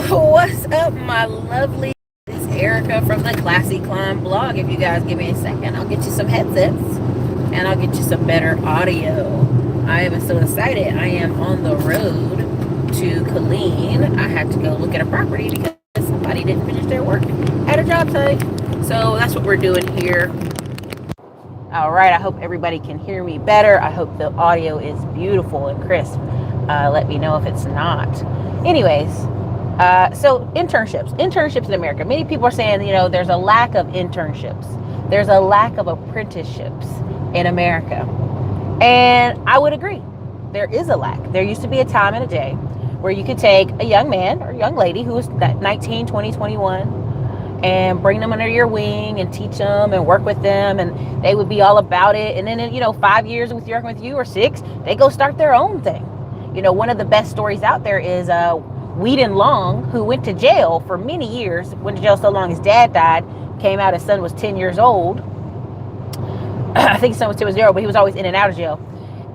What's up, my lovely? It's Erica from the Classy Climb blog. If you guys give me a second, I'll get you some headsets and I'll get you some better audio. I am so excited. I am on the road to Colleen. I had to go look at a property because somebody didn't finish their work at a job site. So that's what we're doing here. All right, I hope everybody can hear me better. I hope the audio is beautiful and crisp. Let me know if it's not. Anyways, so internships in America. Many people are saying, there's a lack of internships. There's a lack of apprenticeships in America. And I would agree. There is a lack. There used to be a time in a day where you could take a young man or young lady who was 19, 20, 21 and bring them under your wing and teach them and work with them, and they would be all about it. And then, 5 years with working with you or 6, they go start their own thing. One of the best stories out there is Whedon Long, who went to jail for many years, went to jail so long his dad died, came out, his son was 10 years old. I think his son was 10 years old, but he was always in and out of jail.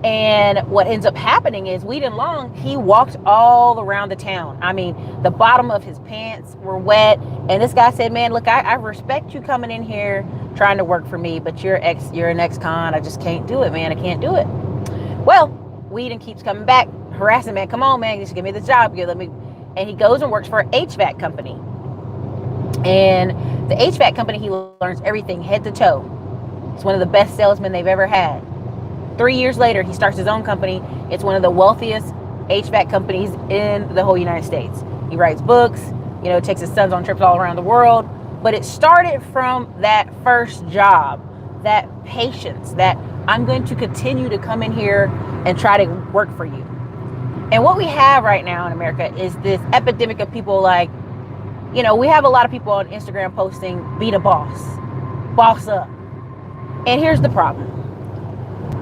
And what ends up happening is Whedon Long, he walked all around the town. I mean, the bottom of his pants were wet. And this guy said, man, look, I respect you coming in here trying to work for me, but you're an ex-con. I just can't do it, man. I can't do it. Well, Whedon keeps coming back, harassing, man. Come on, man, just give me the job. And he goes and works for an HVAC company. And the HVAC company, he learns everything head to toe. It's one of the best salesmen they've ever had. 3 years later, he starts his own company. It's one of the wealthiest HVAC companies in the whole United States. He writes books, takes his sons on trips all around the world. But it started from that first job, that patience, that I'm going to continue to come in here and try to work for you. And what we have right now in America is this epidemic of people like, we have a lot of people on Instagram posting, be the boss up. And here's the problem.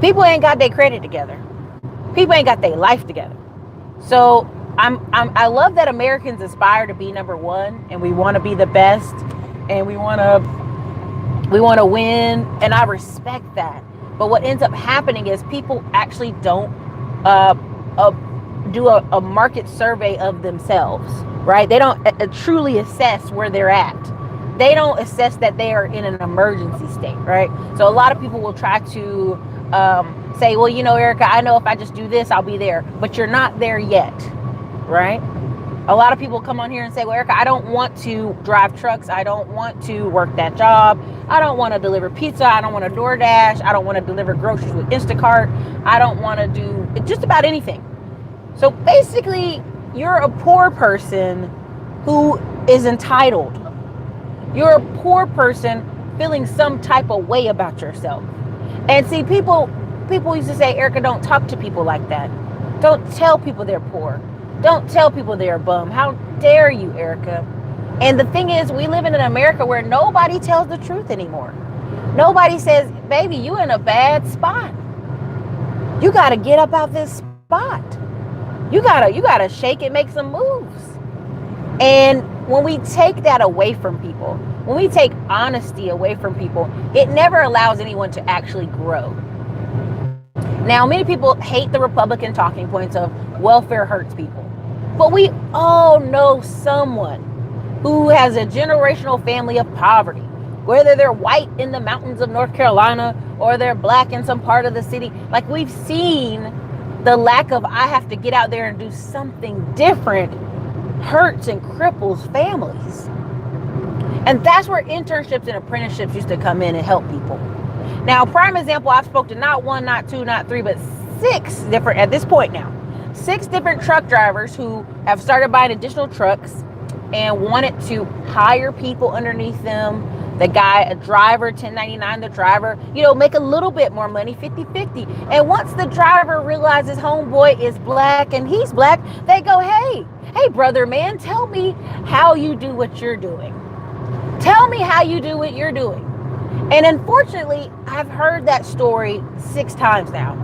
People ain't got their credit together. People ain't got their life together. So I love that Americans aspire to be number one, and we want to be the best, and we want to win, and I respect that. But what ends up happening is people actually don't do a market survey of themselves, right? They don't truly assess where they're at. They don't assess that they are in an emergency state, right? So a lot of people will try to say, well, Erica, I know if I just do this, I'll be there. But you're not there yet, right? A lot of people come on here and say, well, Erica, I don't want to drive trucks. I don't want to work that job. I don't want to deliver pizza. I don't want to DoorDash. I don't want to deliver groceries with Instacart. I don't want to do just about anything. So basically, you're a poor person who is entitled. You're a poor person feeling some type of way about yourself. And see, people used to say, Erica, don't talk to people like that. Don't tell people they're poor. Don't tell people they're a bum. How dare you, Erica? And the thing is, we live in an America where nobody tells the truth anymore. Nobody says, baby, you in a bad spot. You got to get up out this spot. You gotta shake it, make some moves. And when we take that away from people, when we take honesty away from people, it never allows anyone to actually grow. Now, many people hate the Republican talking points of welfare hurts people. But we all know someone who has a generational family of poverty, whether they're white in the mountains of North Carolina or they're black in some part of the city. Like, we've seen the lack of, I have to get out there and do something different, hurts and cripples families. And that's where internships and apprenticeships used to come in and help people. Now, prime example, I've spoken to not one, not two, not three, but 6 different, at this point now, 6 different truck drivers who have started buying additional trucks and wanted to hire people underneath them. The guy, a driver, 1099, the driver, make a little bit more money, 50-50. And once the driver realizes homeboy is black and he's black, they go, hey, brother, man, tell me how you do what you're doing. Tell me how you do what you're doing. And unfortunately, I've heard that story 6 times now.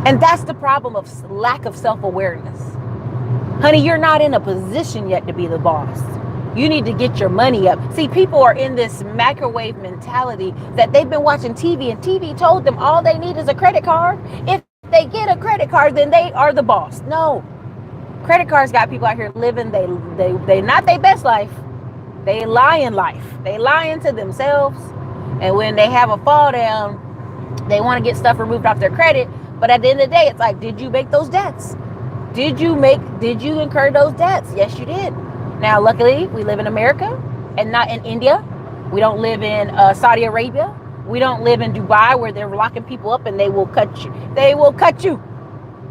And that's the problem of lack of self-awareness. Honey, you're not in a position yet to be the boss. You need to get your money up. See, people are in this microwave mentality that they've been watching TV, and TV told them all they need is a credit card. If they get a credit card, then they are the boss. No. Credit cards got people out here living they not their best life. They lying life. They lying to themselves. And when they have a fall down, they want to get stuff removed off their credit. But at the end of the day, it's like, did you make those debts? Did you incur those debts? Yes, you did. Now, luckily, we live in America and not in India. We don't live in Saudi Arabia. We don't live in Dubai where they're locking people up and they will cut you. They will cut you.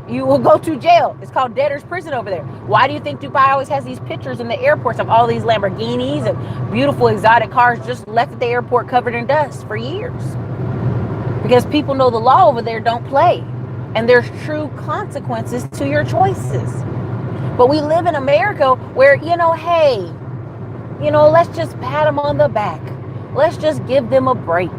You will go to jail. It's called debtor's prison over there. Why do you think Dubai always has these pictures in the airports of all these Lamborghinis and beautiful exotic cars just left at the airport covered in dust for years? Because people know the law over there don't play. And there's true consequences to your choices. But we live in America where, hey, let's just pat them on the back. Let's just give them a break.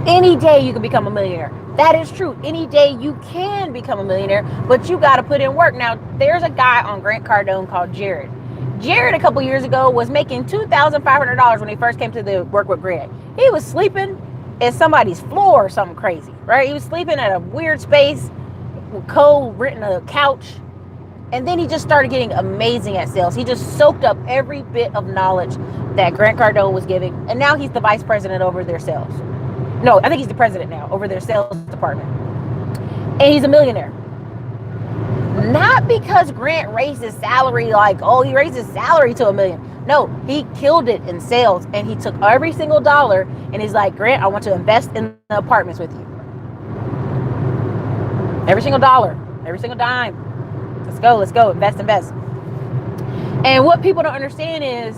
Any day you can become a millionaire. That is true. Any day you can become a millionaire, but you got to put in work. Now, there's a guy on Grant Cardone called Jared. Jared, a couple years ago, was making $2,500 when he first came to the work with Grant. He was sleeping at somebody's floor or something crazy, right? He was sleeping at a weird space with cold, written a couch. And then he just started getting amazing at sales. He just soaked up every bit of knowledge that Grant Cardone was giving. And now he's the vice president over their sales. No, I think he's the president now over their sales department. And he's a millionaire. Not because Grant raised his salary he raised his salary to $1 million. No, he killed it in sales. And he took every single dollar and he's like, Grant, I want to invest in the apartments with you. Every single dollar, every single dime. Let's go, invest. And what people don't understand is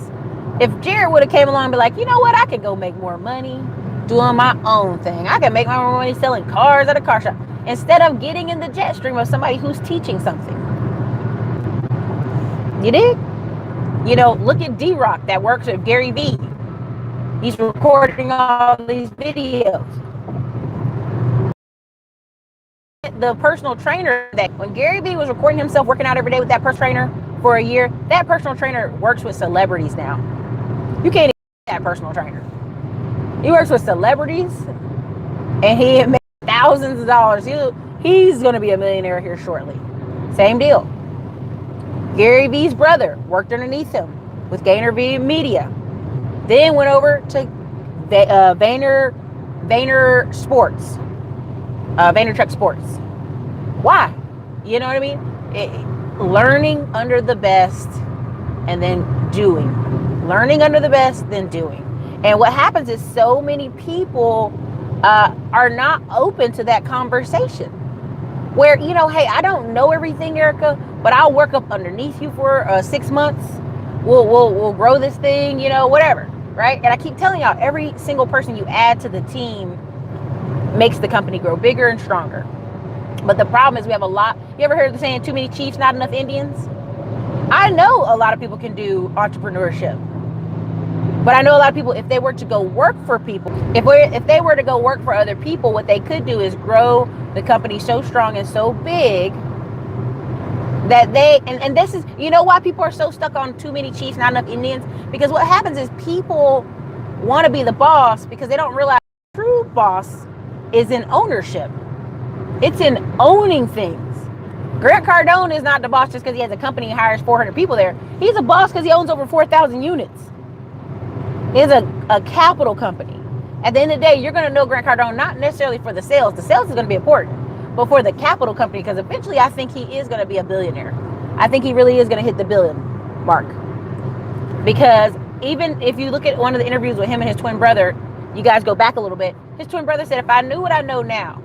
if Jared would have came along and be like, you know what, I could go make more money doing my own thing. I can make my own money selling cars at a car shop instead of getting in the jet stream of somebody who's teaching something. You did? Look at D-Rock that works with Gary Vee. He's recording all these videos. The personal trainer that when Gary Vee was recording himself working out every day with that personal trainer for a year, that personal trainer works with celebrities now. You can't even get that personal trainer. He works with celebrities and he made thousands of dollars. He's going to be a millionaire here shortly. Same deal. Gary Vee's brother worked underneath him with Gainer V Media. Then went over to Vayner Sports. Vaynerchuk Sports. Why? You know what I mean? Learning under the best and then doing. Learning under the best, then doing. And what happens is so many people are not open to that conversation. Where, hey, I don't know everything, Erica, but I'll work up underneath you for 6 months. We'll grow this thing, whatever, right? And I keep telling y'all, every single person you add to the team makes the company grow bigger and stronger. But the problem is we have a lot. You ever heard the saying, too many chiefs, not enough Indians? I know a lot of people can do entrepreneurship. But I know a lot of people, if they were to go work for people, if they were to go work for other people, what they could do is grow the company so strong and so big that and this is, why people are so stuck on too many chiefs, not enough Indians? Because what happens is people want to be the boss because they don't realize the true boss is in ownership. It's in owning things. Grant Cardone is not the boss just because he has a company and hires 400 people there. He's a boss because he owns over 4,000 units. He's a capital company. At the end of the day, you're going to know Grant Cardone not necessarily for the sales. The sales is going to be important, but for the capital company, because eventually I think he is going to be a billionaire. I think he really is going to hit the billion mark. Because even if you look at one of the interviews with him and his twin brother, you guys go back a little bit, his twin brother said, if I knew what I know now,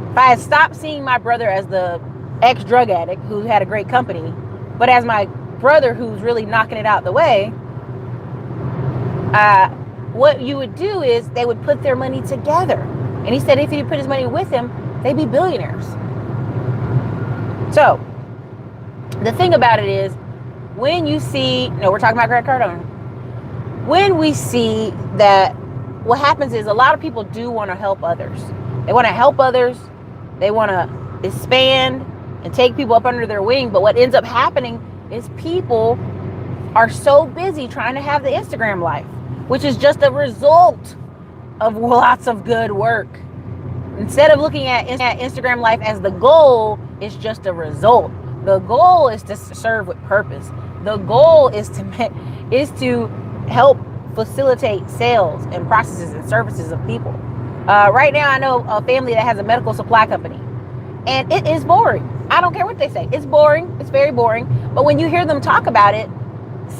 if I had stopped seeing my brother as the ex-drug addict who had a great company, but as my brother who's really knocking it out the way, what you would do is they would put their money together. And he said if he put his money with him, they'd be billionaires. So the thing about it is, when you see, we're talking about Grant Cardone. When we see that, what happens is a lot of people do want to help others. They want to help others. They want to expand and take people up under their wing. But what ends up happening is people are so busy trying to have the Instagram life, which is just a result of lots of good work. Instead of looking at Instagram life as the goal, it's just a result. The goal is to serve with purpose. The goal is to help facilitate sales and processes and services of people. Right now, I know a family that has a medical supply company, and it is boring. I don't care what they say. It's boring. It's very boring. But when you hear them talk about it,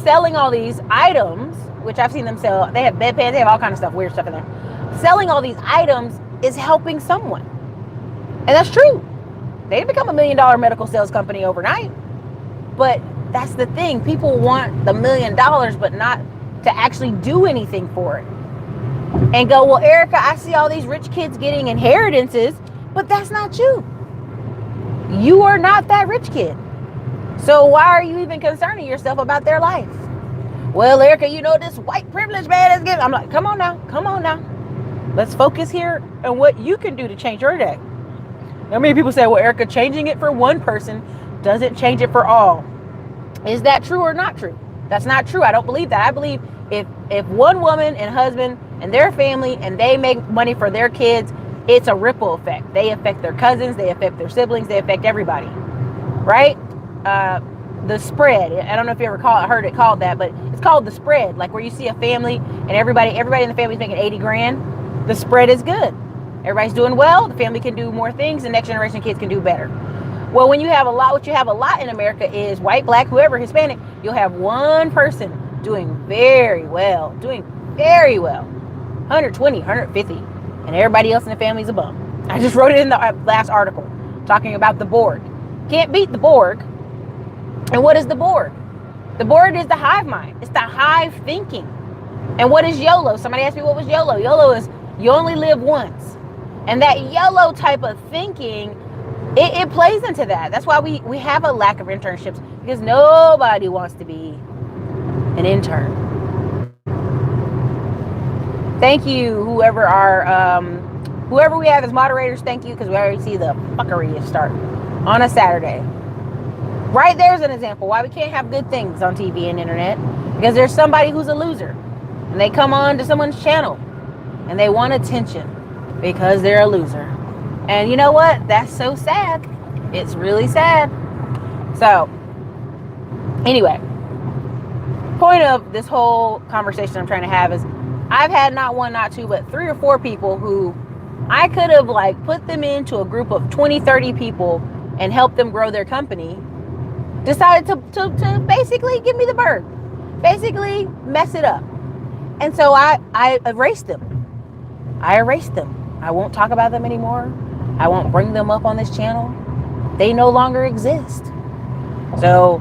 selling all these items, which I've seen them sell, they have bedpans, they have all kinds of stuff, weird stuff in there. Selling all these items is helping someone. And that's true. They didn't become $1 million medical sales company overnight. But that's the thing. People want the $1 million, but not to actually do anything for it. And go, well, Erica, I see all these rich kids getting inheritances, but that's not you. You are not that rich kid. So why are you even concerning yourself about their life? Well, Erica, you know, this white privilege man is giving. I'm like, come on now. Let's focus here on what you can do to change your day. How many people say, well, Erica, changing it for one person doesn't change it for all. Is that true or not true? That's not true. I don't believe that. I believe if one woman and husband and their family and they make money for their kids, it's a ripple effect. They affect their cousins, they affect their siblings, they affect everybody, right? The spread. I don't know if you ever heard it called that, but it's called the spread. Like where you see a family and everybody in the family is making 80 grand. The spread is good. Everybody's doing well. The family can do more things. The next generation kids can do better. Well, when you have a lot, what you have a lot in America is white, black, whoever, Hispanic. You'll have one person doing very well, 120, 150, and everybody else in the family is a bum. I just wrote it in the last article talking about the Borg. Can't beat the Borg. And what is the Borg? The Borg is the hive mind. It's the hive thinking. And what is YOLO? Somebody asked me what was YOLO. YOLO is you only live once. And that YOLO type of thinking, it plays into that. That's why we have a lack of internships, because nobody wants to be an intern. Thank you, whoever we have as moderators. Thank you, because we already see the fuckery start on a Saturday. Right there's an example why we can't have good things on TV and internet, because there's somebody who's a loser and they come on to someone's channel and they want attention because they're a loser. And you know what? That's so sad. It's really sad. So anyway, point of this whole conversation I'm trying to have is I've had not one, not two, but 3 or 4 people who I could have like put them into a group of 20, 30 people and helped them grow their company, decided to basically give me the bird, basically mess it up. And so I erased them. I won't talk about them anymore. I won't bring them up on this channel. They no longer exist. So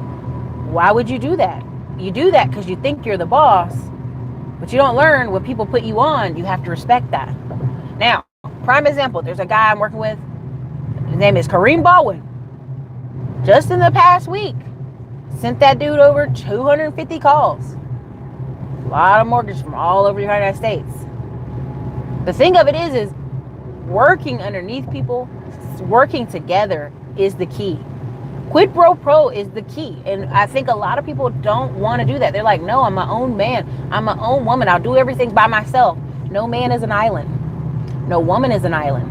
why would you do that? You do that because you think you're the boss, but you don't learn when people put you on. You have to respect that. Now, prime example, there's a guy I'm working with. His name is Kareem Baldwin. Just in the past week, sent that dude over 250 calls. A lot of mortgages from all over the United States. The thing of it is working underneath people, working together is the key. Quid pro quo is the key. And I think a lot of people don't want to do that. They're like, no, I'm my own man. I'm my own woman. I'll do everything by myself. No man is an island. No woman is an island.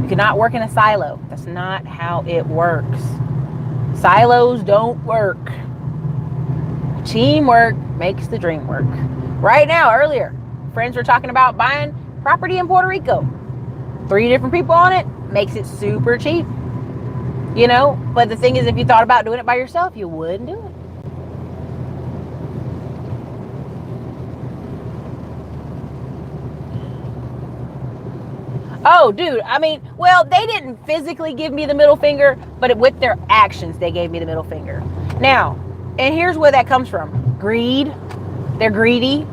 You cannot work in a silo. That's not how it works. Silos don't work. Teamwork makes the dream work. Right now, earlier, friends were talking about buying property in Puerto Rico. 3 different people on it makes it super cheap. You know, but the thing is, if you thought about doing it by yourself, you wouldn't do it. Oh, dude, I mean, well, they didn't physically give me the middle finger, but with their actions, they gave me the middle finger. Now, and here's where that comes from. Greed. They're greedy.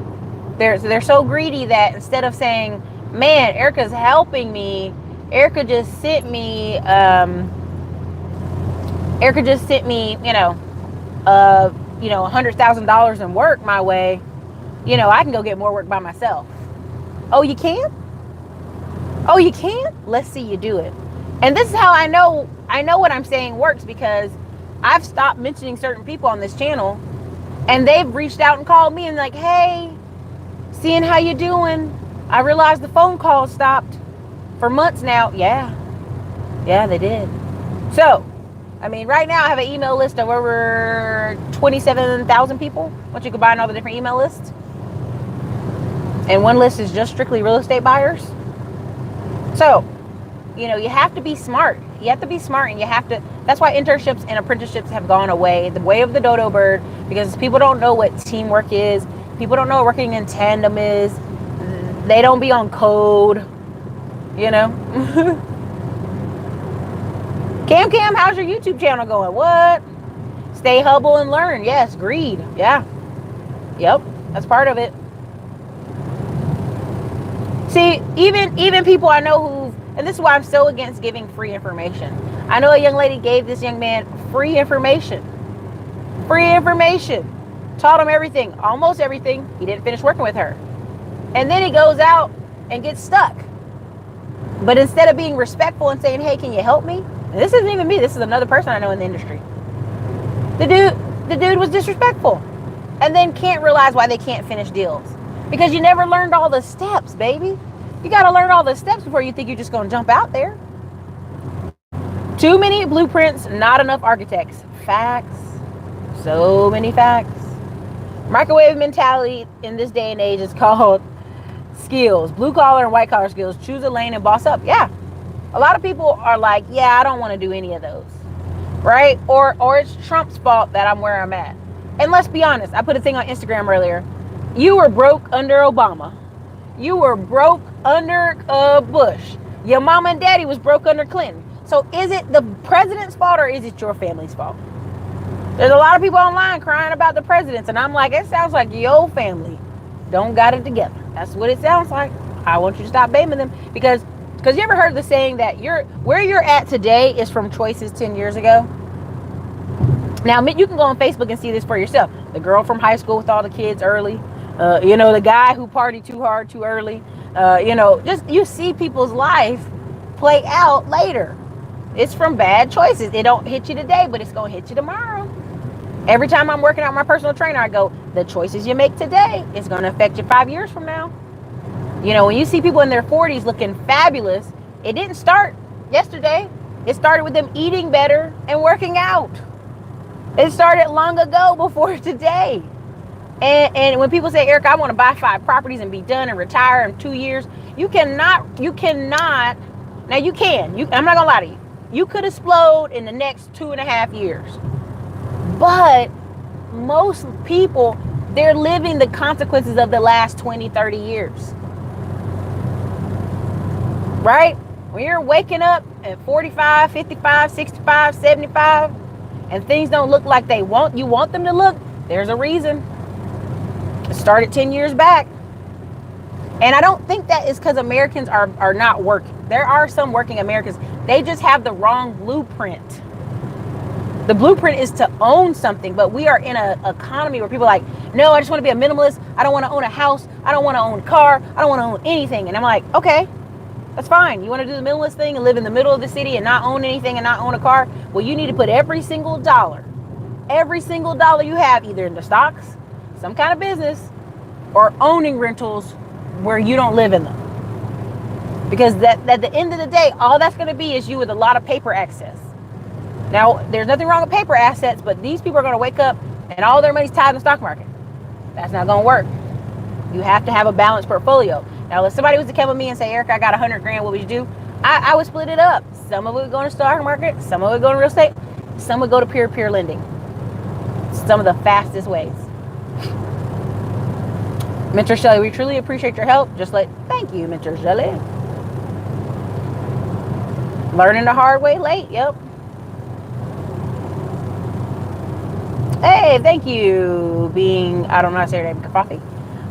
They're so greedy that instead of saying, man, Erica's helping me, Erica just sent me, $100,000 in work my way. You know, I can go get more work by myself. Oh, you can? Oh, you can? Let's see you do it. And this is how I know what I'm saying works, because I've stopped mentioning certain people on this channel and they've reached out and called me and like, hey, seeing how you doing. I realized the phone call stopped for months now. Yeah, they did. So I mean, right now I have an email list of over 27,000 people. Once you combine all the different email lists, and one list is just strictly real estate buyers. So, you have to be smart. You have to be smart, and that's why internships and apprenticeships have gone away, the way of the dodo bird, because people don't know what teamwork is. People don't know what working in tandem is. They don't be on code, Cam, how's your YouTube channel going? What? Stay humble and learn. Yes, greed. Yeah. Yep, that's part of it. See, even people I know and this is why I'm so against giving free information. I know a young lady gave this young man free information. Taught him everything, almost everything. He didn't finish working with her. And then he goes out and gets stuck. But instead of being respectful and saying, hey, can you help me? And this isn't even me. This is another person I know in the industry. The dude was disrespectful. And then can't realize why they can't finish deals. Because you never learned all the steps, baby. You got to learn all the steps before you think you're just going to jump out there. Too many blueprints, not enough architects. Facts. So many facts. Microwave mentality in this day and age is called skills. Blue collar and white collar skills. Choose a lane and boss up. Yeah. A lot of people are like, yeah, I don't want to do any of those. Right? Or it's Trump's fault that I'm where I'm at. And let's be honest. I put a thing on Instagram earlier. You were broke under Obama. You were broke under Bush. Your mama and daddy was broke under Clinton. So is it the president's fault or is it your family's fault? There's a lot of people online crying about the presidents, and I'm like, it sounds like your family don't got it together. That's what it sounds like. I want you to stop blaming them because you ever heard the saying that where you're at today is from choices 10 years ago? Now, you can go on Facebook and see this for yourself. The girl from high school with all the kids early. The guy who partied too hard too early. Just you see people's life play out later. It's from bad choices. It don't hit you today, but it's going to hit you tomorrow. Every time I'm working out my personal trainer, I go, the choices you make today is going to affect you 5 years from now. When you see people in their 40s looking fabulous, it didn't start yesterday. It started with them eating better and working out. It started long ago before today. And when people say, Eric, I want to buy 5 properties and be done and retire in 2 years, you cannot, now you can, I'm not going to lie to you. You could explode in the next 2.5 years. But most people, they're living the consequences of the last 20, 30 years. Right? When you're waking up at 45, 55, 65, 75, and things don't look like you want them to look, there's a reason. It started 10 years back. And I don't think that is because Americans are not working. There are some working Americans. They just have the wrong blueprint. The blueprint is to own something, but we are in an economy where people are like, no, I just want to be a minimalist. I don't want to own a house. I don't want to own a car. I don't want to own anything. And I'm like, okay, that's fine. You want to do the minimalist thing and live in the middle of the city and not own anything and not own a car? Well, you need to put every single dollar you have either into stocks, some kind of business, or owning rentals where you don't live in them. Because at the end of the day, all that's going to be is you with a lot of paper access. Now, there's nothing wrong with paper assets, but these people are going to wake up and all their money's tied in the stock market. That's not going to work. You have to have a balanced portfolio. Now, if somebody was to come with me and say, Eric, I got 100 grand, what would you do? I would split it up. Some of it would go to stock market, some of it would go to real estate, some would go to peer-to-peer lending. Some of the fastest ways. Mentor Shelley, we truly appreciate your help. Thank you, Mentor Shelley. Learning the hard way late, yep. Hey, thank you, I don't know how to say your name, Kafafi.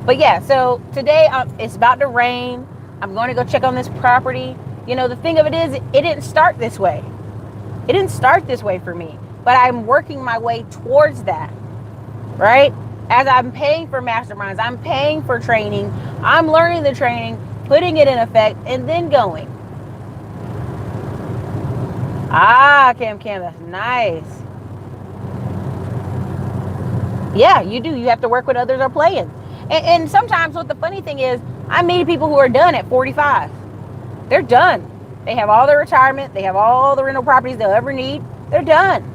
But yeah, so today it's about to rain. I'm going to go check on this property. The thing of it is, it didn't start this way. It didn't start this way for me, but I'm working my way towards that, right? As I'm paying for masterminds, I'm paying for training, I'm learning the training, putting it in effect, and then going. Cam, that's nice. Yeah, you do. You have to work with others are playing. And sometimes what the funny thing is, I meet people who are done at 45. They're done. They have all their retirement. They have all the rental properties they'll ever need. They're done.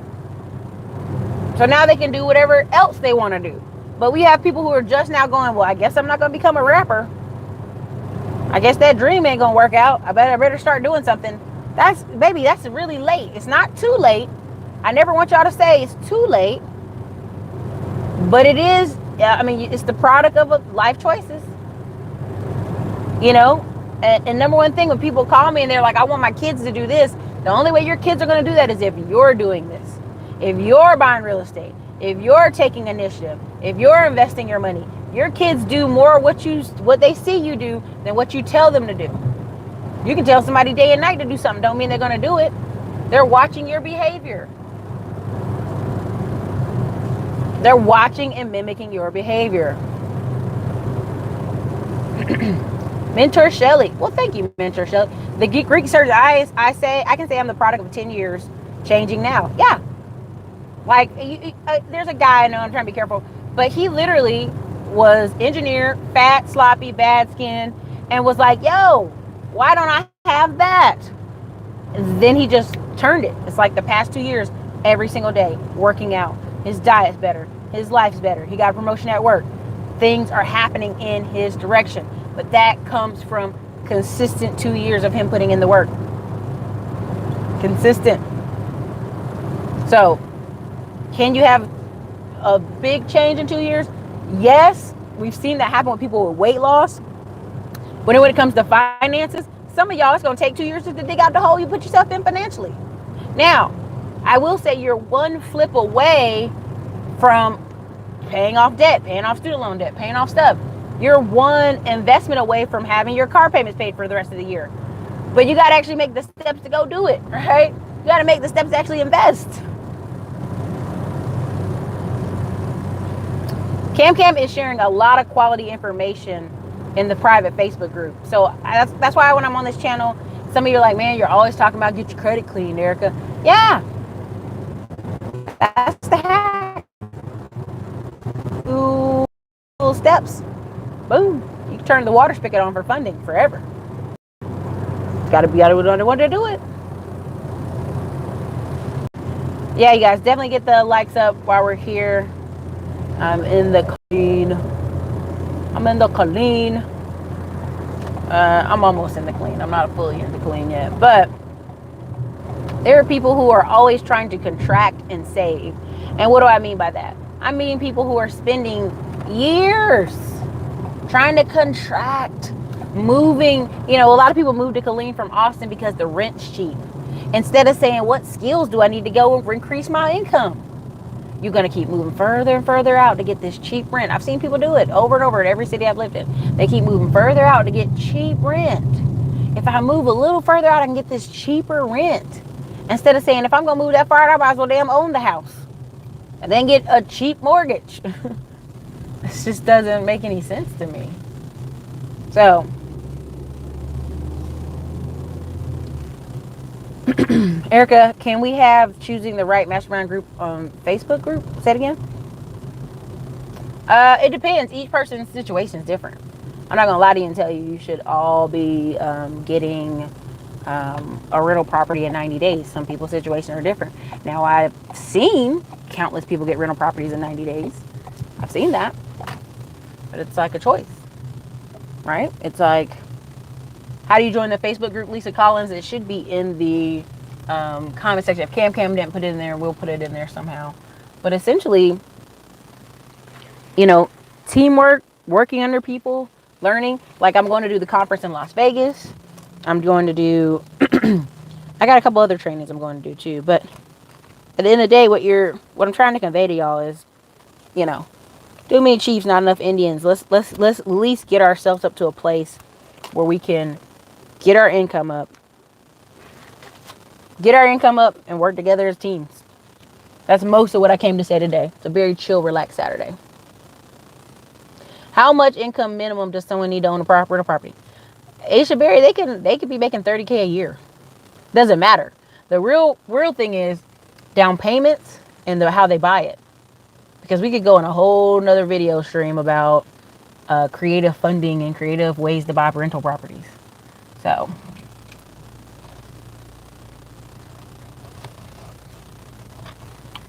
So now they can do whatever else they want to do. But we have people who are just now going, well, I guess I'm not going to become a rapper. I guess that dream ain't going to work out. I better start doing something. That's really late. It's not too late. I never want y'all to say it's too late. But it is, I mean, it's the product of life choices. You know? And number one thing, when people call me and they're like, I want my kids to do this, the only way your kids are going to do that is if you're doing this. If you're buying real estate, if you're taking initiative, if you're investing your money, your kids do more what they see you do than what you tell them to do. You can tell somebody day and night to do something, don't mean they're going to do it. They're watching your behavior. They're watching and mimicking your behavior. Mentor Shelley. Well, thank you, Mentor Shelley. The Greek surgeon, I can say I'm the product of 10 years changing now. Yeah. Like, there's a guy, I know I'm trying to be careful, but he literally was engineer, fat, sloppy, bad skin, and was like, yo, why don't I have that? And then he just turned it. It's like the past 2 years, every single day, working out. His diet's better. His life's better. He got a promotion at work. Things are happening in his direction. But that comes from consistent 2 years of him putting in the work. Consistent. So, can you have a big change in 2 years? Yes. We've seen that happen with people with weight loss. But when it comes to finances, some of y'all, it's going to take 2 years to dig out the hole you put yourself in financially. Now, I will say you're one flip away from paying off debt, paying off student loan debt, paying off stuff. You're one investment away from having your car payments paid for the rest of the year. But you got to actually make the steps to go do it, right? You got to make the steps to actually invest. Cam is sharing a lot of quality information in the private Facebook group. So that's why when I'm on this channel, some of you are like, man, you're always talking about get your credit clean, Erica. Yeah. That's the hack. 2 little steps. Boom. You can turn the water spigot on for funding forever. Gotta be able to do it. Yeah, you guys, definitely get the likes up while we're here. I'm in the clean. I'm almost in the clean. I'm not fully in the clean yet. But there are people who are always trying to contract and save. And what do I mean by that? I mean people who are spending years trying to contract, moving. You know, a lot of people move to Killeen from Austin because the rent's cheap. Instead of saying, what skills do I need to go and increase my income? You're going to keep moving further and further out to get this cheap rent. I've seen people do it over and over in every city I've lived in. They keep moving further out to get cheap rent. If I move a little further out, I can get this cheaper rent. Instead of saying, if I'm going to move that far out, I might as well damn own the house. And then get a cheap mortgage. This just doesn't make any sense to me. So, Erica, can we have choosing the right mastermind group on Facebook group? Say it again. It depends. Each person's situation is different. I'm not going to lie to you and tell you should all be getting a rental property in 90 days. Some people's situations are different. Now, I've seen countless people get rental properties in 90 days. I've seen that. But it's like a choice, right? It's like, how do you join the Facebook group, Lisa Collins? It should be in the comment section. If Cam didn't put it in there, we'll put it in there somehow. But essentially, you know, teamwork, working under people, learning. Like, I'm going to do the conference in Las Vegas. I'm going to do, I got a couple other trainings I'm going to do too. But at the end of the day, what I'm trying to convey to y'all is, you know, too many chiefs, not enough Indians. Let's at least get ourselves up to a place where we can get our income up. Get our income up and work together as teams. That's most of what I came to say today. It's a very chill, relaxed Saturday. How much income minimum does someone need to own a property? Aisha Berry, they could be making $30K a year. Doesn't matter. The real thing is down payments and how they buy it. Because we could go in a whole nother video stream about creative funding and creative ways to buy rental properties. So,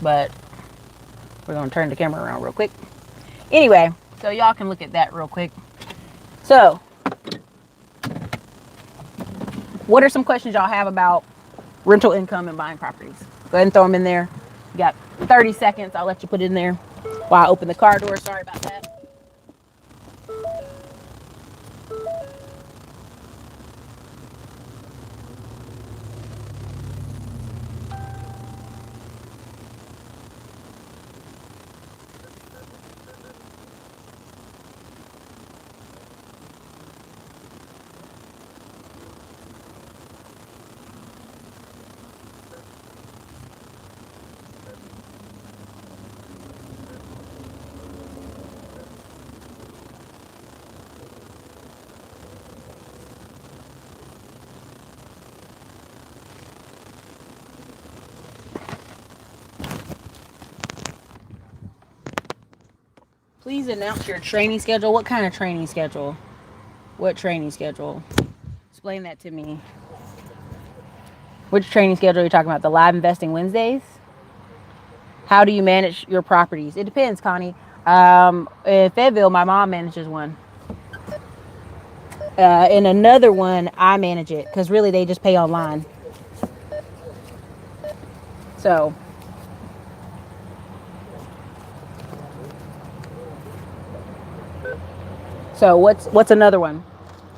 but we're going to turn the camera around real quick. Anyway, so y'all can look at that real quick. So, what are some questions y'all have about rental income and buying properties? Go ahead and throw them in there. You got 30 seconds. I'll let you put it in there while I open the car door. Sorry about that. Please announce your training schedule. What kind of training schedule? What training schedule? Explain that to me. Which training schedule are you talking about? The live investing Wednesdays? How do you manage your properties? It depends, Connie. In Fayetteville, my mom manages one. In another one, I manage it because really they just pay online. So what's another one?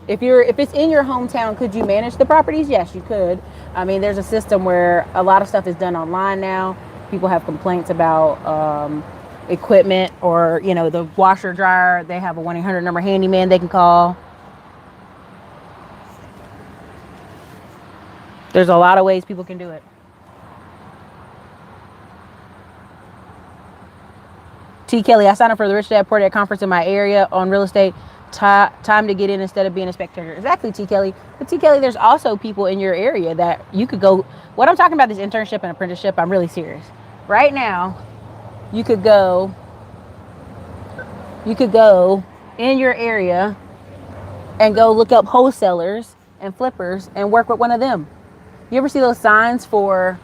If it's in your hometown, could you manage the properties? Yes, you could. I mean, there's a system where a lot of stuff is done online now. People have complaints about equipment or, the washer dryer. They have a 1-800 number handyman they can call. There's a lot of ways people can do it. T. Kelly, I signed up for the Rich Dad Poor Dad conference in my area on real estate. Time to get in instead of being a spectator. Exactly, T. Kelly. But T. Kelly, there's also people in your area that you could go. What I'm talking about is internship and apprenticeship. I'm really serious. Right now, you could go in your area and go look up wholesalers and flippers and work with one of them. You ever see those signs for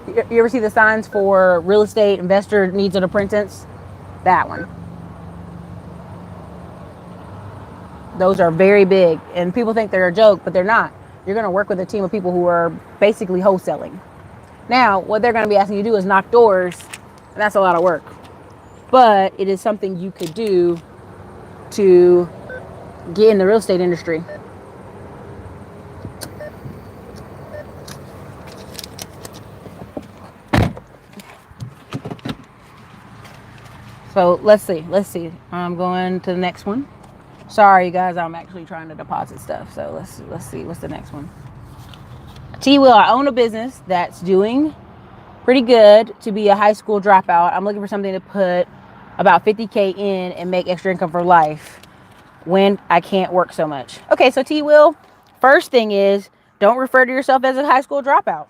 you ever see the signs for real estate investor needs an apprentice? That one. Those are very big, and people think they're a joke, but they're not. You're going to work with a team of people who are basically wholesaling. Now, what they're going to be asking you to do is knock doors, and that's a lot of work. But it is something you could do to get in the real estate industry. So let's see. I'm going to the next one. Sorry, you guys, I'm actually trying to deposit stuff. So let's see. What's the next one? T. Will, I own a business that's doing pretty good to be a high school dropout. I'm looking for something to put about $50K in and make extra income for life when I can't work so much. Okay, so T. Will, first thing is don't refer to yourself as a high school dropout.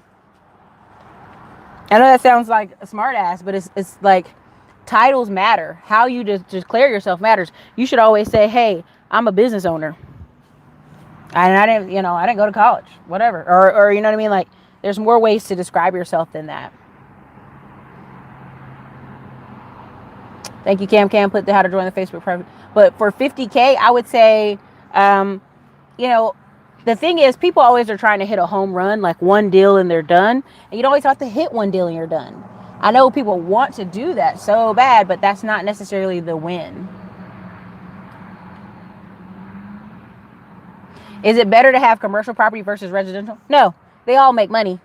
I know that sounds like a smart ass, but it's like titles matter. How you declare yourself matters. You should always say, hey, I'm a business owner. And I didn't go to college, whatever. Or you know what I mean? Like, there's more ways to describe yourself than that. Thank you, Cam. Put the how to join the Facebook private. But for $50K, I would say, the thing is, people always are trying to hit a home run, like one deal and they're done. And you don't always have to hit one deal and you're done. I know people want to do that so bad, but that's not necessarily the win. Is it better to have commercial property versus residential? No, they all make money.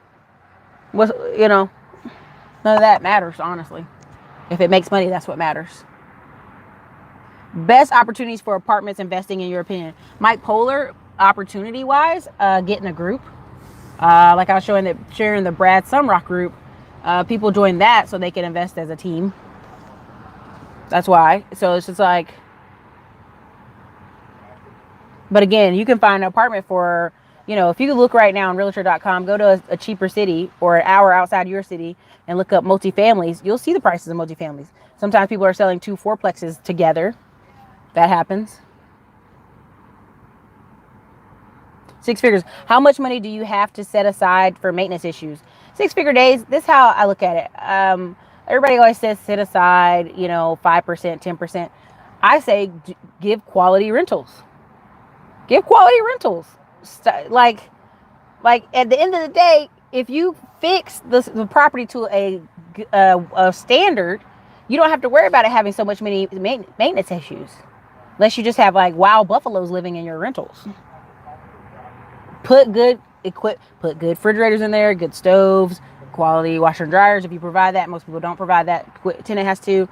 None of that matters, honestly. If it makes money, that's what matters. Best opportunities for apartments investing, in your opinion? Mike Poehler, opportunity-wise, get in a group. Like I was sharing the Brad Sumrock group. People join that so they can invest as a team. That's why. So it's just like, but again, you can find an apartment for, if you look right now on realtor.com, go to a cheaper city or an hour outside your city and look up multifamilies. You'll see the prices of multifamilies. Sometimes people are selling 2 fourplexes together. That happens. 6 figures. How much money do you have to set aside for maintenance issues? 6-figure days. This is how I look at it. Everybody always says set aside, 5%, 10%. I say give quality rentals. Give quality rentals. Like at the end of the day, if you fix the property to a standard, you don't have to worry about it having so much many maintenance issues, unless you just have like wild buffaloes living in your rentals. Put good refrigerators in there, good stoves, quality washer and dryers if you provide that. Most people don't provide that. Tenant has to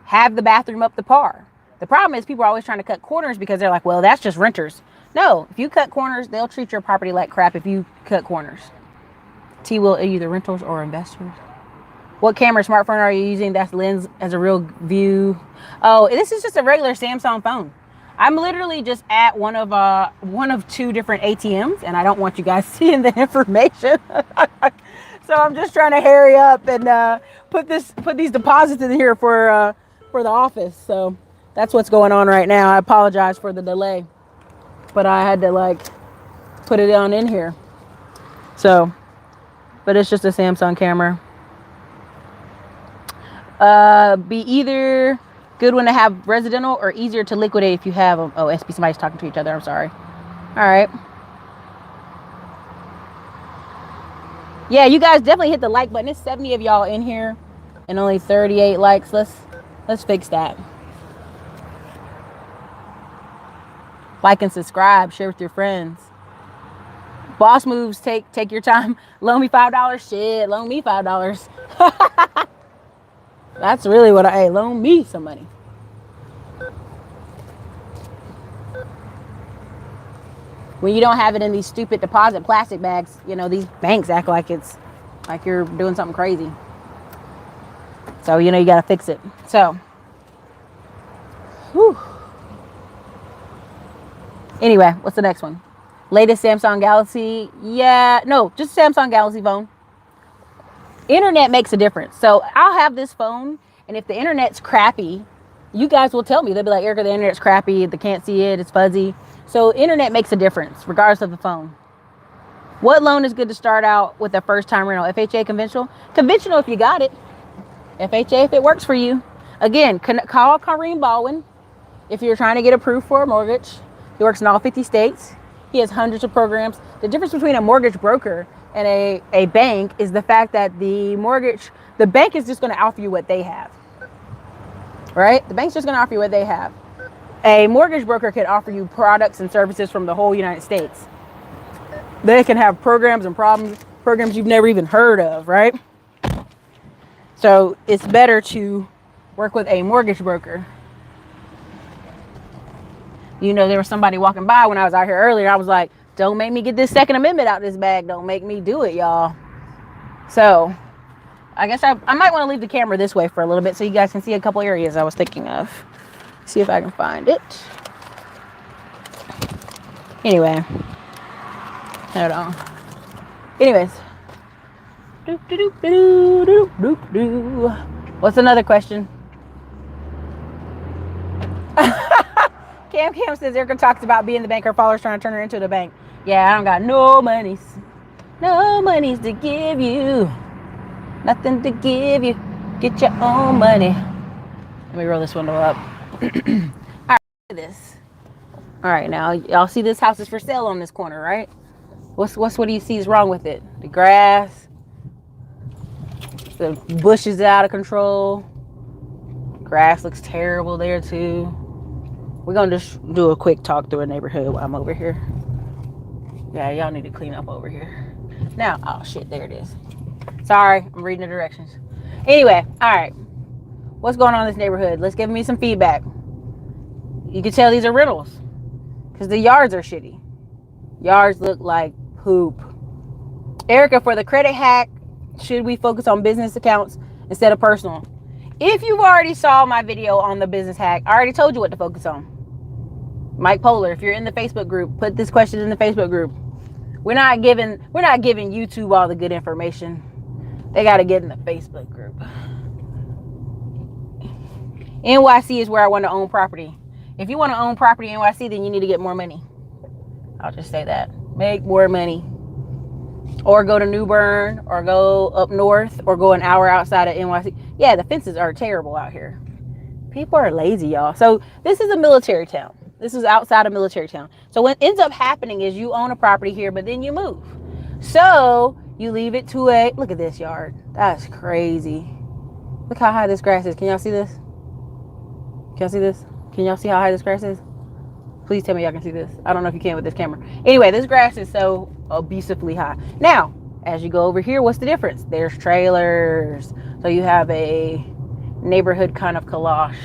have the bathroom up to par. The problem is people are always trying to cut corners because they're like, well, that's just renters. No, if you cut corners, they'll treat your property like crap if you cut corners. Will either rentals or investors. What camera smartphone are you using? That's lens as a real view. Oh, this is just a regular Samsung phone. I'm literally just at one of 2 different ATMs, and I don't want you guys seeing the information. So I'm just trying to hurry up and put these deposits in here for the office. So that's what's going on right now. I apologize for the delay, but I had to put it on in here. So, but it's just a Samsung camera. Be either good one to have residential or easier to liquidate if you have them. Oh, SB, somebody's talking to each other. I'm sorry. All right. Yeah, you guys definitely hit the like button. There's 70 of y'all in here and only 38 likes. Let's fix that. Like and subscribe. Share with your friends. Boss moves. Take your time. Loan me $5. Shit, loan me $5. That's really what loan me some money. When you don't have it in these stupid deposit plastic bags, these banks act like it's like you're doing something crazy. So, you got to fix it. So, whew. Anyway, what's the next one? Latest Samsung Galaxy. Yeah, no, just Samsung Galaxy phone. Internet makes a difference. So I'll have this phone, and if the internet's crappy, you guys will tell me. They'll be like, Erica, the internet's crappy. They can't see it. It's fuzzy. So internet makes a difference, regardless of the phone. What loan is good to start out with a first-time rental? FHA, conventional? Conventional if you got it. FHA if it works for you. Again, call Kareem Baldwin if you're trying to get approved for a mortgage. He works in all 50 states. He has hundreds of programs. The difference between a mortgage broker and a bank is the fact that the bank is just going to offer you what they have. Right? The bank's just going to offer you what they have. A mortgage broker can offer you products and services from the whole United States. They can have programs you've never even heard of, right? So it's better to work with a mortgage broker. There was somebody walking by when I was out here earlier. I was like, don't make me get this Second Amendment out this bag. Don't make me do it, y'all. So I guess I might want to leave the camera this way for a little bit so you guys can see a couple areas I was thinking of. See if I can find it. Anyway. Hold on. Anyways. What's another question? Cam says Erica talks about being the bank. Her father's trying to turn her into the bank. Yeah, I don't got no monies. No monies to give you. Nothing to give you. Get your own money. Let me roll this window up. All right, look at this. All right, now y'all see this house is for sale on this corner, right? What do you see is wrong with it? The grass, the bushes out of control. Grass looks terrible there too. We're gonna just do a quick talk through a neighborhood while I'm over here. Yeah, y'all need to clean up over here. Now, oh shit, there it is. Sorry, I'm reading the directions. Anyway, all right. What's going on in this neighborhood? Let's give me some feedback. You can tell these are rentals because the yards are shitty. Yards look like poop. Erica, for the credit hack, should we focus on business accounts instead of personal? If you've already saw my video on the business hack, I already told you what to focus on. Mike Poehler, if you're in the Facebook group, put this question in the Facebook group. We're not giving YouTube all the good information. They got to get in the Facebook group. NYC is where I want to own property. If you want to own property in NYC, then you need to get more money. I'll just say that. Make more money. Or go to New Bern, or go up north, or go an hour outside of NYC. Yeah, the fences are terrible out here. People are lazy, y'all. So this is a military town. This is outside of military town. So what ends up happening is you own a property here, but then you move. So you leave it to a, look at this yard. That's crazy. Look how high this grass is. Can y'all see this? Can y'all see this? Can y'all see how high this grass is? Please tell me y'all can see this. I don't know if you can with this camera. Anyway, this grass is so abusively high. Now, as you go over here, what's the difference? There's trailers. So you have a neighborhood kind of collage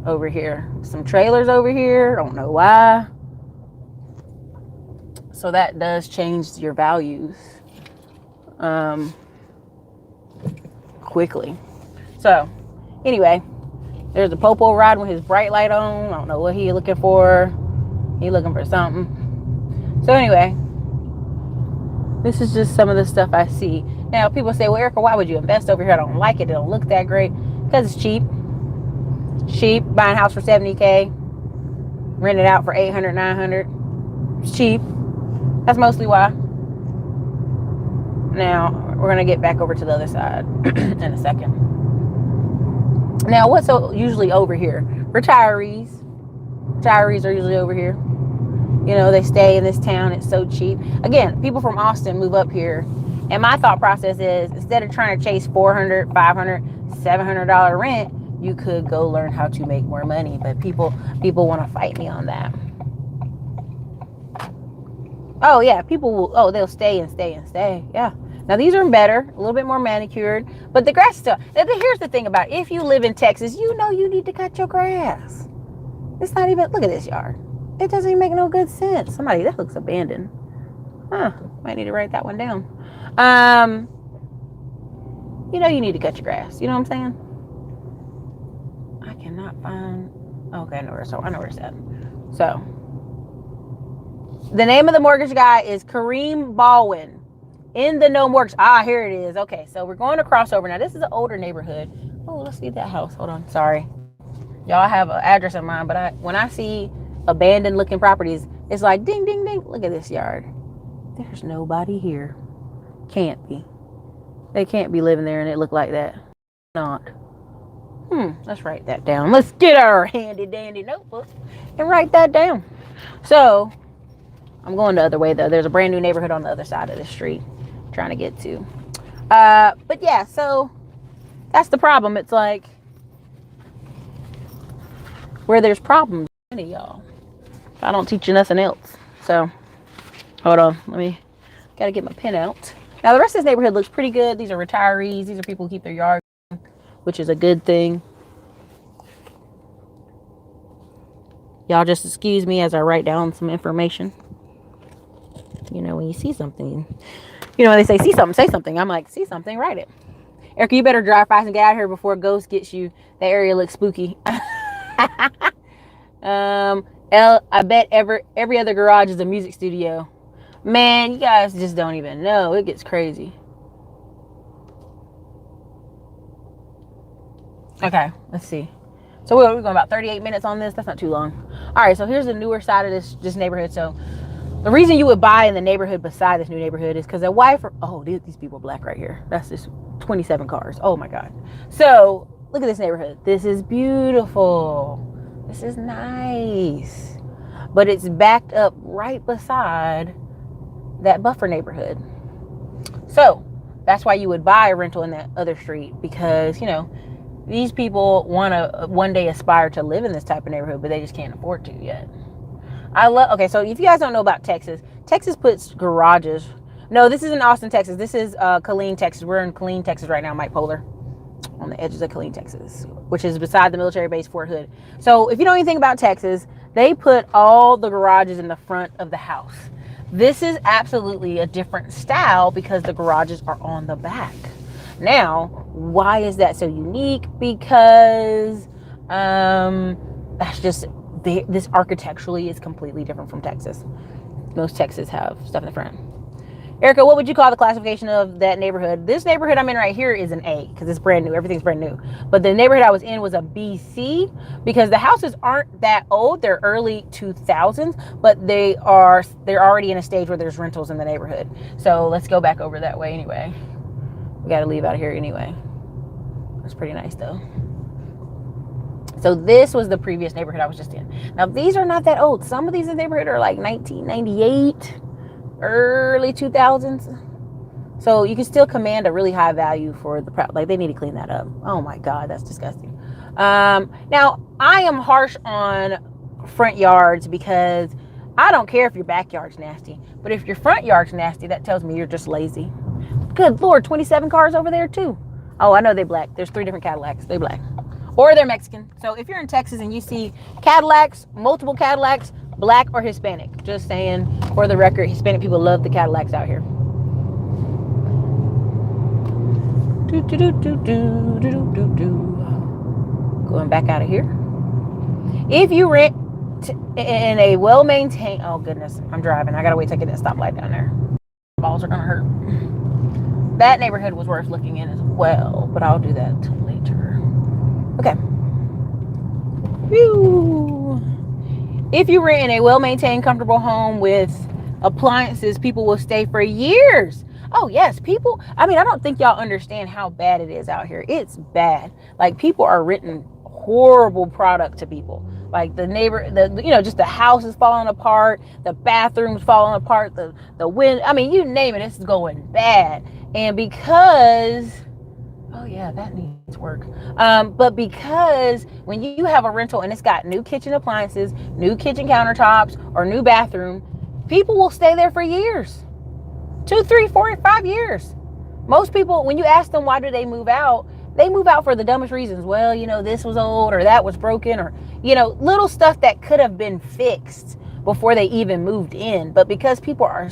over here. Some trailers over here. Don't know why. So that does change your values quickly. So anyway, there's the popo riding with his bright light on. I don't know what he looking for. He looking for something. So anyway, this is just some of the stuff I see. Now people say, well, Erica, why would you invest over here? I don't like it. It don't look that great. Because it's cheap. Cheap. Buying a house for $70K. Rent it out for $800, $900. It's cheap. That's mostly why. Now, we're going to get back over to the other side in a second. Now, what's usually over here? Retirees. Retirees are usually over here. You know, they stay in this town. It's so cheap. Again, people from Austin move up here. And my thought process is, instead of trying to chase $400, $500, $700 rent, you could go learn how to make more money. But people want to fight me on that. Oh, yeah. People will, they'll stay and stay and stay. Yeah. Now, these are better, a little bit more manicured, but the grass still. Here's the thing about it. If you live in Texas, you know you need to cut your grass. It's not even, look at this yard. It doesn't even make no good sense. Somebody, that looks abandoned. Huh, might need to write that one down. You know you need to cut your grass. You know what I'm saying? I cannot find, okay, I know where it's at. So, the name of the mortgage guy is Kareem Baldwin. In the no mortgage. Here it is. Okay, so we're going to crossover. Now, this is an older neighborhood. Oh, let's see that house. Hold on. Sorry. Y'all have an address in mind, but when I see abandoned looking properties, it's like ding, ding, ding. Look at this yard. There's nobody here. Can't be. They can't be living there and it look like that. Not. Let's write that down. Let's get our handy dandy notebook and write that down. So, I'm going the other way though. There's a brand new neighborhood on the other side of the street I'm trying to get to. But yeah, so that's the problem. It's like where there's problems, y'all. I don't teach you nothing else. So hold on. Gotta get my pen out. Now the rest of this neighborhood looks pretty good. These are retirees. These are people who keep their yard, which is a good thing. Y'all just excuse me as I write down some information. You know, when you see something, you know, they say, see something, say something. I'm like, see something, write it. Erica, you better drive fast and get out of here before a ghost gets you. That area looks spooky. I bet every other garage is a music studio. Man, you guys just don't even know. It gets crazy. Okay, let's see. So we're going about 38 minutes on this. That's not too long. All right, so here's the newer side of this neighborhood. So the reason you would buy in the neighborhood beside this new neighborhood is because a wife, these people are black right here. That's just 27 cars. Oh my God. So look at this neighborhood. This is beautiful. This is nice. But it's backed up right beside that buffer neighborhood. So that's why you would buy a rental in that other street, because, you know, these people want to one day aspire to live in this type of neighborhood, but they just can't afford to yet. Okay, so if you guys don't know about Texas puts garages. No, this isn't Austin, Texas. This is Killeen, Texas. We're in Killeen, Texas right now, Mike Polar, on the edges of Killeen, Texas, which is beside the military base Fort Hood. So if you know anything about Texas, they put all the garages in the front of the house. This is absolutely a different style because the garages are on the back. Now, why is that so unique? Because that's just, this architecturally is completely different from Texas. Most Texas have stuff in the front. Erica, what would you call the classification of that neighborhood? This neighborhood I'm in right here is an A because it's brand new. Everything's brand new. But the neighborhood I was in was a BC because the houses aren't that old. They're early 2000s, but they're already in a stage where there's rentals in the neighborhood. So let's go back over that way anyway. We got to leave out of here anyway. That's pretty nice though. So this was the previous neighborhood I was just in. Now these are not that old. Some of these in the neighborhood are like 1998. Early 2000s. So you can still command a really high value for the like they need to clean that up. Oh my God, that's disgusting. Now I am harsh on front yards because I don't care if your backyard's nasty, but if your front yard's nasty, that tells me you're just lazy. Good Lord, 27 cars over there too. Oh, I know they black. There's 3 different Cadillacs. They black. Or they're Mexican. So if you're in Texas and you see Cadillacs, multiple Cadillacs, black or Hispanic. Just saying, for the record, Hispanic people love the Cadillacs out here. Going back out of here. If you rent in a well-maintained... Oh, goodness. I'm driving. I got to wait till I get that stoplight down there. Balls are going to hurt. That neighborhood was worth looking in as well, but I'll do that later. Okay. Whew. If you rent in a well-maintained, comfortable home with appliances, people will stay for years. Oh, yes, people. I mean, I don't think y'all understand how bad it is out here. It's bad. Like, people are renting horrible product to people. Like, just the house is falling apart, the bathroom's falling apart, the wind. I mean, you name it, it's going bad. And because... Oh yeah, that needs work. But because when you have a rental and it's got new kitchen appliances, new kitchen countertops, or new bathroom, people will stay there for years. 2, 3, 4, 5 years. Most people, when you ask them why do they move out for the dumbest reasons. Well, this was old or that was broken or, little stuff that could have been fixed before they even moved in. But because people are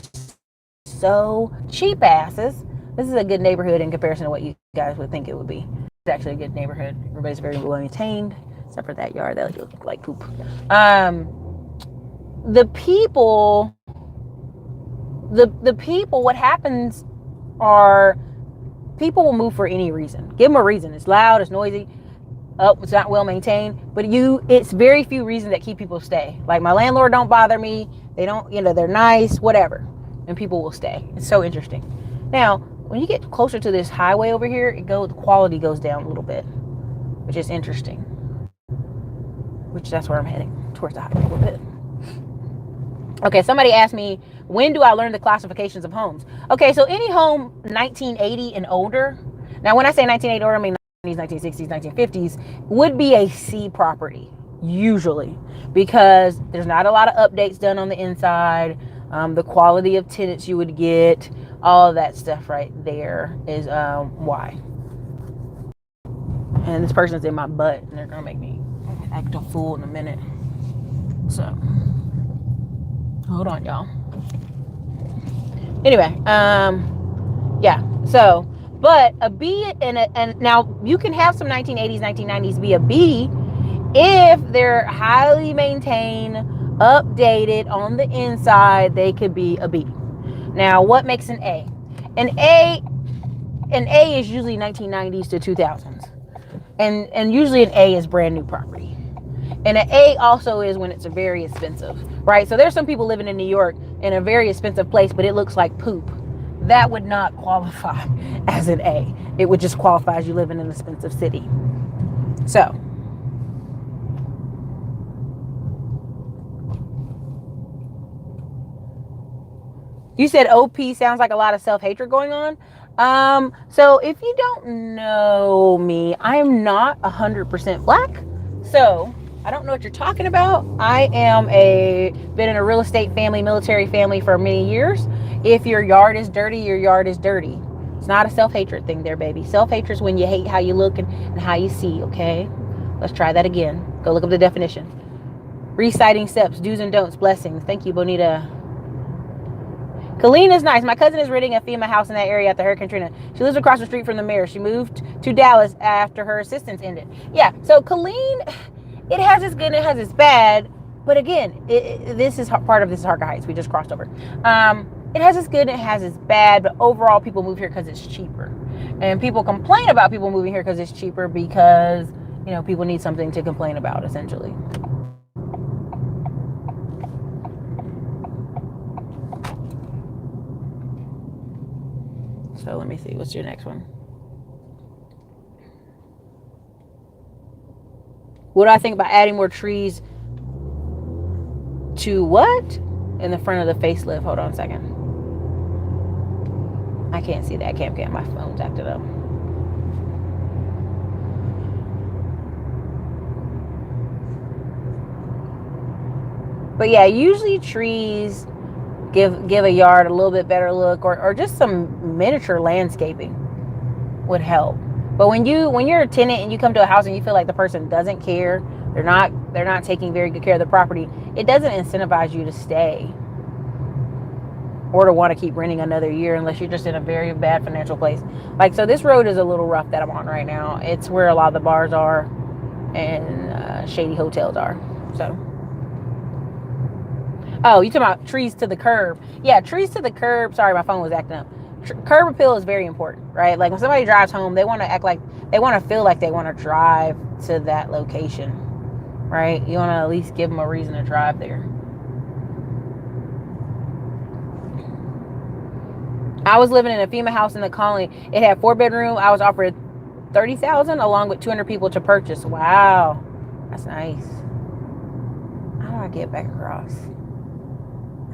so cheap asses, this is a good neighborhood in comparison to what you guys would think it would be. It's actually a good neighborhood. Everybody's very well maintained, except for that yard that looks like poop. The people, what happens are people will move for any reason. Give them a reason. It's loud, it's noisy, it's not well maintained, but it's very few reasons that keep people stay. Like, my landlord don't bother me. They don't, they're nice, whatever. And people will stay. It's so interesting. Now, when you get closer to this highway over here, the quality goes down a little bit, which is interesting. That's where I'm heading, towards the highway a little bit. Okay, somebody asked me, when do I learn the classifications of homes? Okay, so any home 1980 and older, now when I say 1980 or older, I mean 1960s, 1950s, would be a C property, usually, because there's not a lot of updates done on the inside. The quality of tenants you would get, all of that stuff right there is why. And this person's in my butt, and they're gonna make me act a fool in a minute. So, hold on, y'all. Anyway, yeah. So, but a B and now you can have some 1980s, 1990s be a B if they're highly maintained, updated on the inside. They could be a B. Now, what makes an A? An A is usually 1990s to 2000s, and usually an A is brand new property. And an A also is when it's very expensive, right? So there's some people living in New York in a very expensive place, but it looks like poop. That would not qualify as an A. It would just qualify as you live in an expensive city. So, you said OP sounds like a lot of self-hatred going on. So if you don't know me, I'm not 100% black. So I don't know what you're talking about. I am been in a real estate family, military family for many years. If your yard is dirty, your yard is dirty. It's not a self-hatred thing there, baby. Self-hatred is when you hate how you look and how you see, okay? Let's try that again. Go look up the definition. Reciting steps, do's and don'ts, blessings. Thank you, Bonita. Colleen is nice. My cousin is renting a FEMA house in that area after Hurricane Katrina. She lives across the street from the mayor. She moved to Dallas after her assistance ended. Yeah, so Colleen, it has its good and it has its bad. But again, this is part of this is Harker Heights. We just crossed over. it has its good and it has its bad, but overall people move here because it's cheaper. And people complain about people moving here because it's cheaper because, you know, people need something to complain about, essentially. So let me see, what's your next one? What do I think about adding more trees to what? In the front of the facelift. Hold on a second. I can't see that cam. My phone's acted up. But yeah, usually trees give a yard a little bit better look, or just some miniature landscaping would help. But when you're a tenant and you come to a house and you feel like the person doesn't care, they're not taking very good care of the property, it doesn't incentivize you to stay or to want to keep renting another year unless you're just in a very bad financial place. Like, so this road is a little rough that I'm on right now. It's where a lot of the bars are and shady hotels are. So, oh, you talking about trees to the curb? Yeah, trees to the curb. Sorry, my phone was acting up. Curb appeal is very important, right? Like when somebody drives home, they want to act like they want to feel like they want to drive to that location, right? You want to at least give them a reason to drive there. I was living in a FEMA house in the colony. It had 4-bedroom. I was offered $30,000 along with 200 people to purchase. Wow, that's nice. How do I get back across?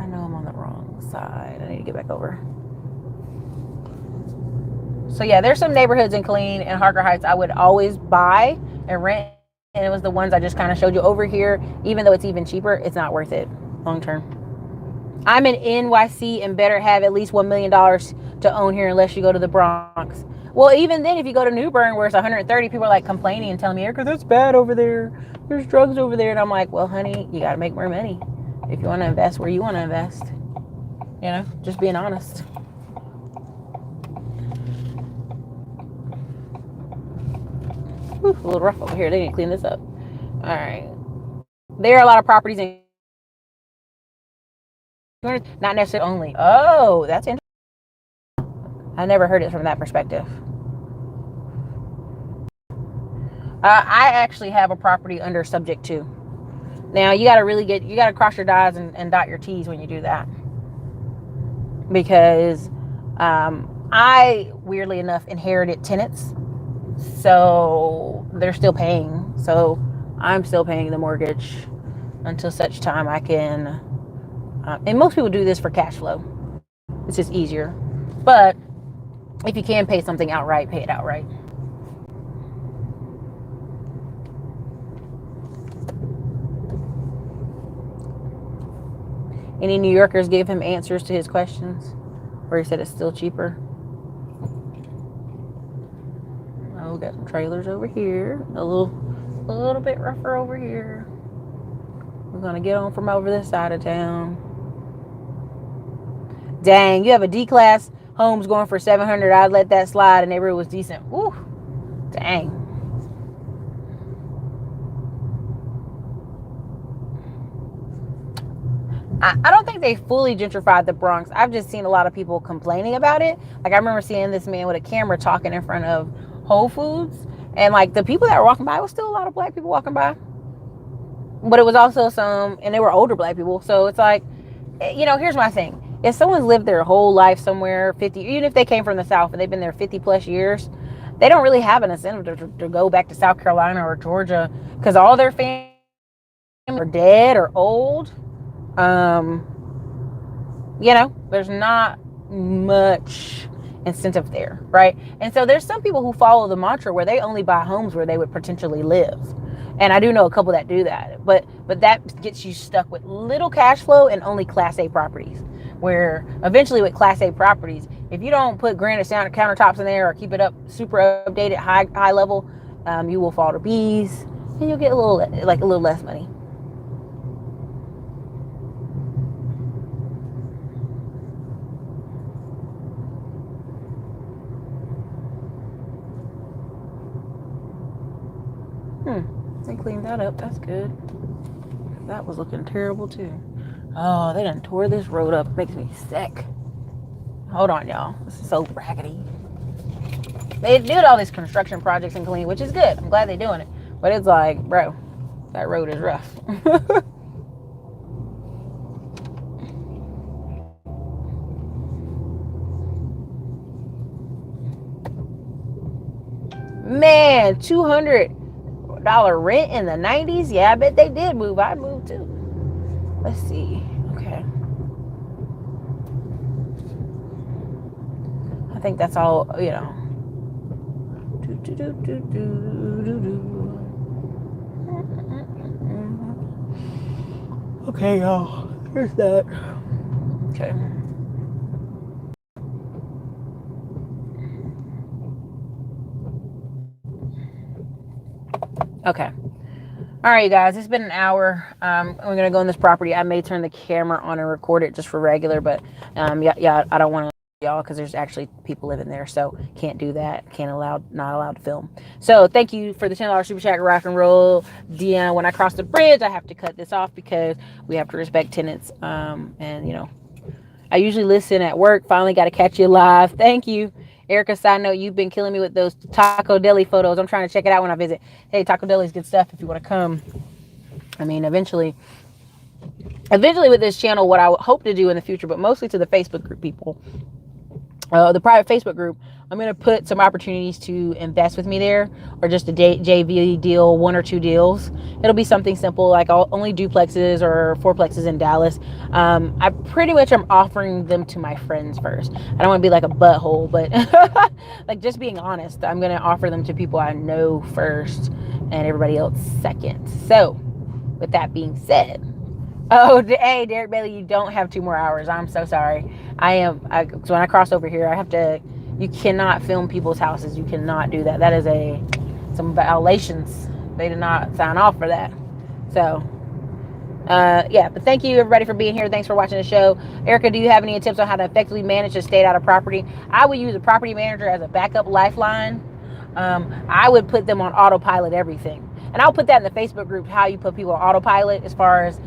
I know I'm on the wrong side. I need to get back over. So yeah, there's some neighborhoods in Killeen and Harker Heights I would always buy and rent, and it was the ones I just kind of showed you over here. Even though it's even cheaper, it's not worth it long term. I'm in NYC and better have at least $1 million to own here unless you go to the Bronx. Well, even then, if you go to New Bern where it's 130, people are like complaining and telling me, Erica, that's bad over there. There's drugs over there. And I'm like, well, honey, you got to make more money if you want to invest where you want to invest. You know, just being honest. Whew, a little rough over here. They need to clean this up. All right. There are a lot of properties in not necessarily only. Oh, that's interesting. I never heard it from that perspective. I actually have a property under subject to. Now you got to cross your I's and dot your T's when you do that. Because I, weirdly enough, inherited tenants. So they're still paying. So I'm still paying the mortgage until such time I can. And most people do this for cash flow. It's just easier. But if you can pay something outright, pay it outright. Any New Yorkers gave him answers to his questions? Or he said it's still cheaper? Oh, we got some trailers over here. A little bit rougher over here. We're going to get on from over this side of town. Dang, you have a D-class homes going for $700. I'd let that slide. The neighborhood was decent. Woo. Dang. I don't think they fully gentrified the Bronx. I've just seen a lot of people complaining about it. Like I remember seeing this man with a camera talking in front of Whole Foods. And like the people that were walking by, it was still a lot of black people walking by. But it was also some, and they were older black people. So it's like, you know, here's my thing. If someone's lived their whole life somewhere, 50, even if they came from the South and they've been there 50 plus years, they don't really have an incentive to go back to South Carolina or Georgia because all their family are dead or old. You know, there's not much incentive there, right? And so there's some people who follow the mantra where they only buy homes where they would potentially live. And I do know a couple that do that, but that gets you stuck with little cash flow and only Class A properties. Where eventually with Class A properties, if you don't put granite countertops in there or keep it up super updated, high level, you will fall to B's and you'll get a little less money. They cleaned that up. That's good. That was looking terrible too. Oh, they done tore this road up. Makes me sick. hold on, y'all. This is so raggedy. They did all these construction projects and clean, which is good. I'm glad they're doing it. But it's like, bro, that road is rough. Man, $200 rent in the 90s? Yeah, I bet they did move. I'd move too. Let's see. Okay. I think that's all, you know. Okay, y'all. Here's that. Okay. Okay. All right, guys. It's been an hour. We're gonna go in this property. I may turn the camera on and record it just for regular, but yeah. I don't want to y'all because there's actually people living there, so can't do that. Not allowed to film. So thank you for the $10 super chat, rock and roll. Dion, when I cross the bridge, I have to cut this off because we have to respect tenants. And you know, I usually listen at work. Finally got to catch you live. Thank you. Erica, side note, you've been killing me with those Taco Deli photos. I'm trying to check it out when I visit. Hey, Taco Deli's good stuff if you want to come. I mean, eventually with this channel, what I hope to do in the future, but mostly to the Facebook group people, the private Facebook group, I'm going to put some opportunities to invest with me there, or just a JV deal, 1 or 2 deals. It'll be something simple, like only duplexes or fourplexes in Dallas. I pretty much am offering them to my friends first. I don't want to be like a butthole, but like just being honest, I'm going to offer them to people I know first and everybody else second. So with that being said, oh, hey, Derek Bailey, you don't have 2 more hours. I'm so sorry. So when I cross over here, I have to, you cannot film people's houses. You cannot do that. That is some violations. They did not sign off for that. So, yeah, but thank you everybody for being here. Thanks for watching the show. Erica, do you have any tips on how to effectively manage a stayed out of property? I would use a property manager as a backup lifeline. I would put them on autopilot everything. And I'll put that in the Facebook group, how you put people on autopilot, as far as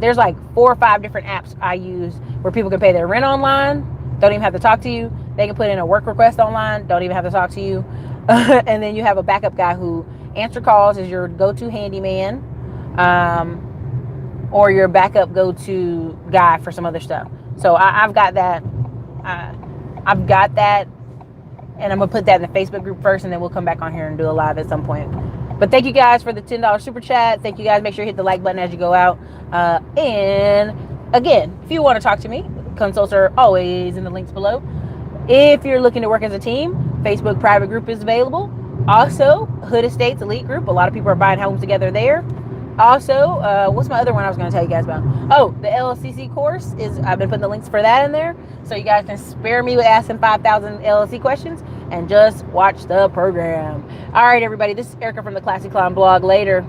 there's like 4 or 5 different apps I use where people can pay their rent online, don't even have to talk to you. They can put in a work request online, don't even have to talk to you. And then you have a backup guy who answer calls, is your go-to handyman, or your backup go-to guy for some other stuff. So I've got that. I've got that, and I'm gonna put that in the Facebook group first, and then we'll come back on here and do a live at some point. But thank you guys for the $10 super chat. Thank you guys. Make sure you hit the like button as you go out. And again, if you want to talk to me, consults are always in the links below. If you're looking to work as a team, Facebook private group is available. Also, Hood Estates Elite Group. A lot of people are buying homes together there. Also, what's my other one I was going to tell you guys about? Oh, the LLCC course I've been putting the links for that in there. So you guys can spare me with asking 5,000 LLC questions and just watch the program. All right, everybody. This is Erica from the Classy Clown blog. Later.